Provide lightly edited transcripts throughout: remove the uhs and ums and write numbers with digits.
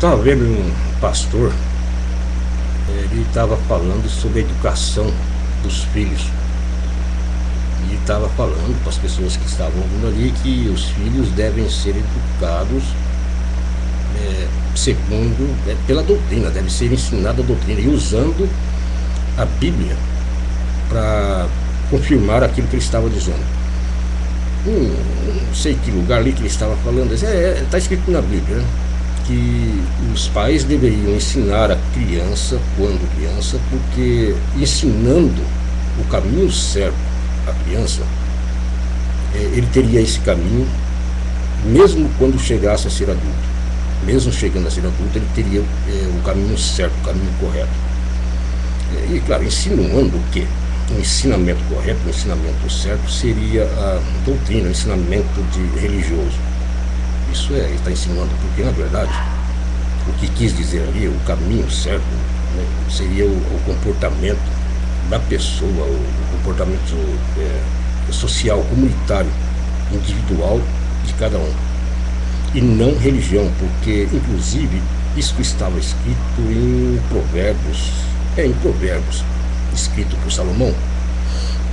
estava vendo um pastor, ele estava falando sobre a educação dos filhos. E estava falando para as pessoas que estavam ouvindo ali que os filhos devem ser educados segundo, pela doutrina, deve ser ensinada a doutrina, e usando a Bíblia para confirmar aquilo que ele estava dizendo. Não sei que lugar ali que ele estava falando, está escrito na Bíblia, né? Que os pais deveriam ensinar a criança, quando criança, porque ensinando o caminho certo à criança, ele teria esse caminho, mesmo quando chegasse a ser adulto. Mesmo chegando a ser adulto, ele teria o caminho certo, o caminho correto. E claro, insinuando o quê? O ensinamento correto, o ensinamento certo seria a doutrina, o ensinamento religioso. Isso ele está ensinando, porque na verdade o que quis dizer ali, o caminho certo, né, seria o comportamento da pessoa, o comportamento social, comunitário, individual de cada um, e não religião, porque inclusive isso estava escrito em Provérbios, escrito por Salomão,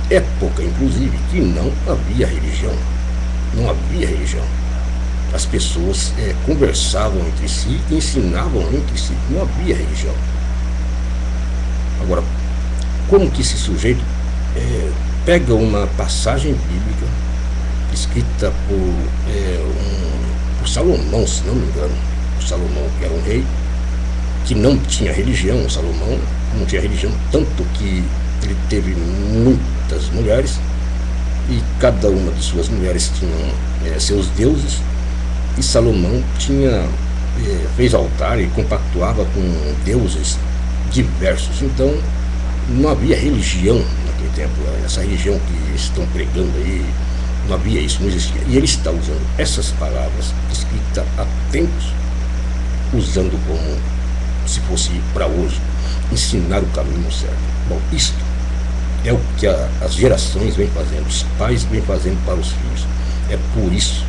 época inclusive que não havia religião. As pessoas conversavam entre si, ensinavam entre si, não havia religião. Agora, como que esse sujeito pega uma passagem bíblica escrita por Salomão, se não me engano, Salomão, que era um rei que não tinha religião. Salomão não tinha religião, tanto que ele teve muitas mulheres, e cada uma de suas mulheres tinham seus deuses, e Salomão fez altar e compactuava com deuses diversos. Então não havia religião naquele tempo. Essa religião que estão pregando aí, não havia isso, não existia. E ele está usando essas palavras escritas há tempos, usando como se fosse para hoje, ensinar o caminho certo. Bom, isto é o que as gerações vêm fazendo, os pais vêm fazendo para os filhos. É por isso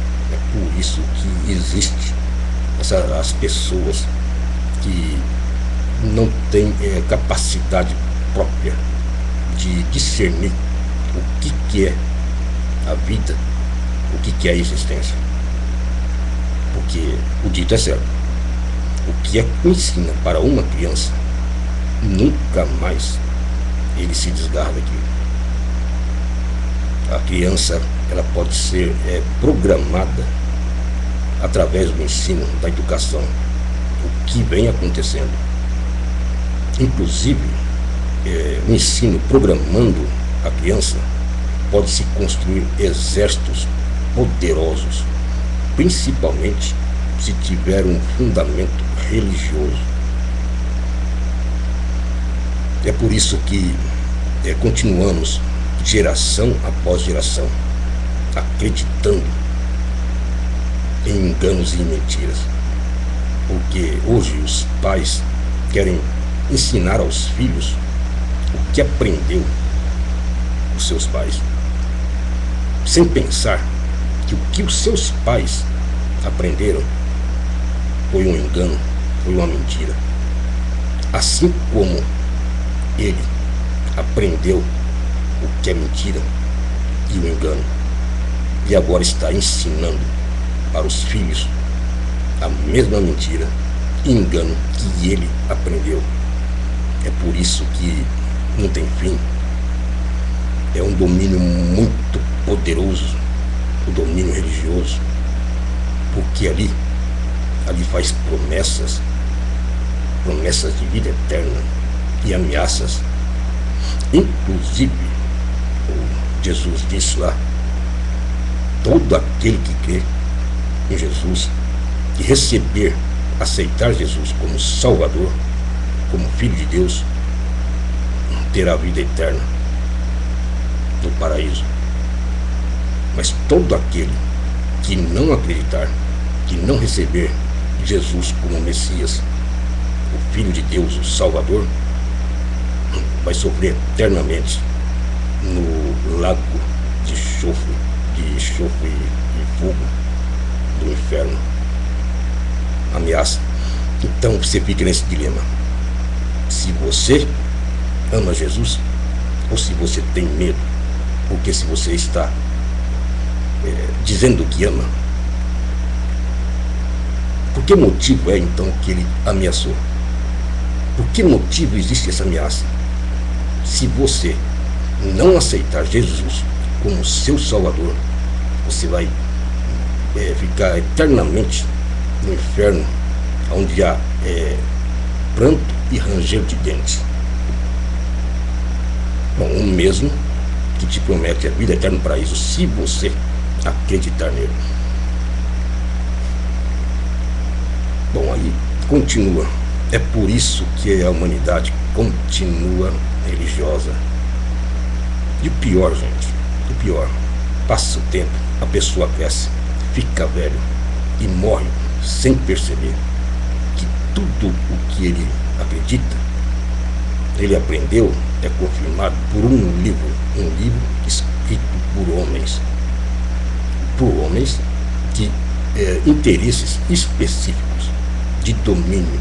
que existe as pessoas que não têm capacidade própria de discernir o que é a vida, o que é a existência. Porque o dito é certo: o que ensina para uma criança, nunca mais ele se desgarra daquilo. A criança, ela pode ser programada através do ensino, da educação, o que vem acontecendo. Inclusive, o ensino programando a criança, pode-se construir exércitos poderosos, principalmente se tiver um fundamento religioso. É por isso que continuamos, geração após geração, acreditando em enganos e mentiras. Porque hoje os pais querem ensinar aos filhos o que aprendeu os seus pais, sem pensar que o que os seus pais aprenderam foi um engano, foi uma mentira. Assim como ele aprendeu o que é mentira e o engano, e agora está ensinando para os filhos a mesma mentira e engano que ele aprendeu. É por isso que não tem fim. É um domínio muito poderoso, o domínio religioso, porque ali faz promessas de vida eterna e ameaças. Inclusive, Jesus disse lá: todo aquele que crê em Jesus, que receber, aceitar Jesus como Salvador, como Filho de Deus, terá vida eterna no paraíso. Mas todo aquele que não acreditar, que não receber Jesus como Messias, o Filho de Deus, o Salvador, vai sofrer eternamente no lago de enxofre e fogo do inferno. Ameaça Então você fica nesse dilema: se você ama Jesus ou se você tem medo. Porque se você está dizendo que ama, por que motivo é então que ele ameaçou? Por que motivo existe essa ameaça? Se você não aceitar Jesus como seu Salvador, você vai ficar eternamente no inferno, onde há pranto e ranger de dentes. Bom, o mesmo que te promete a vida eterna no paraíso, se você acreditar nele. Bom, aí continua. É por isso que a humanidade continua religiosa. E o pior, gente, o pior, passa o tempo, a pessoa cresce, fica velho e morre sem perceber que tudo o que ele acredita, ele aprendeu, é confirmado por um livro escrito por homens de interesses específicos, de domínio.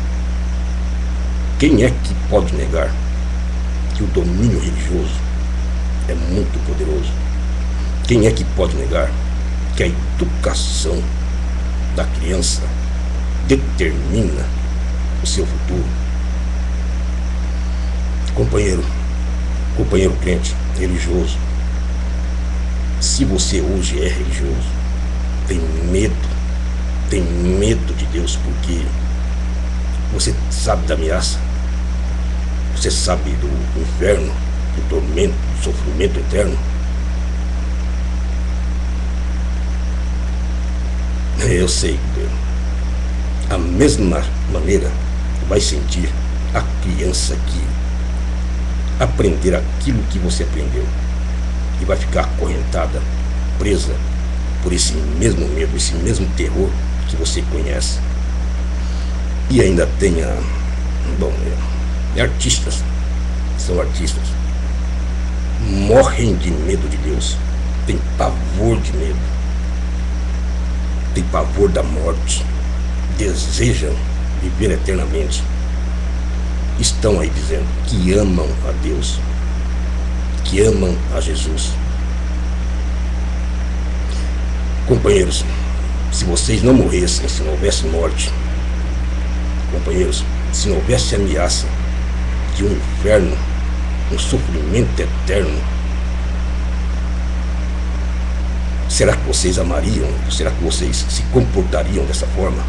Quem é que pode negar que o domínio religioso é muito poderoso? Quem é que pode negar que a educação da criança determina o seu futuro? Companheiro crente, religioso, se você hoje é religioso, tem medo de Deus, porque você sabe da ameaça, você sabe do inferno, do tormento, do sofrimento eterno. Eu sei, a mesma maneira vai sentir a criança que aprender aquilo que você aprendeu e vai ficar acorrentada, presa por esse mesmo medo, esse mesmo terror que você conhece. E ainda tem artistas, são artistas, morrem de medo de Deus, tem pavor de medo, tem pavor da morte, desejam viver eternamente. Estão aí dizendo que amam a Deus, que amam a Jesus. Companheiros, se vocês não morressem, se não houvesse morte, companheiros, se não houvesse ameaça de um inferno, um sofrimento eterno, será que vocês amariam? Será que vocês se comportariam dessa forma?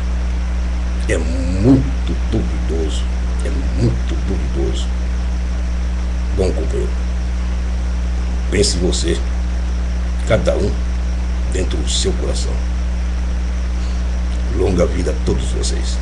É muito duvidoso. É muito duvidoso. Bom, companheiro, pense em você, cada um dentro do seu coração. Longa vida a todos vocês.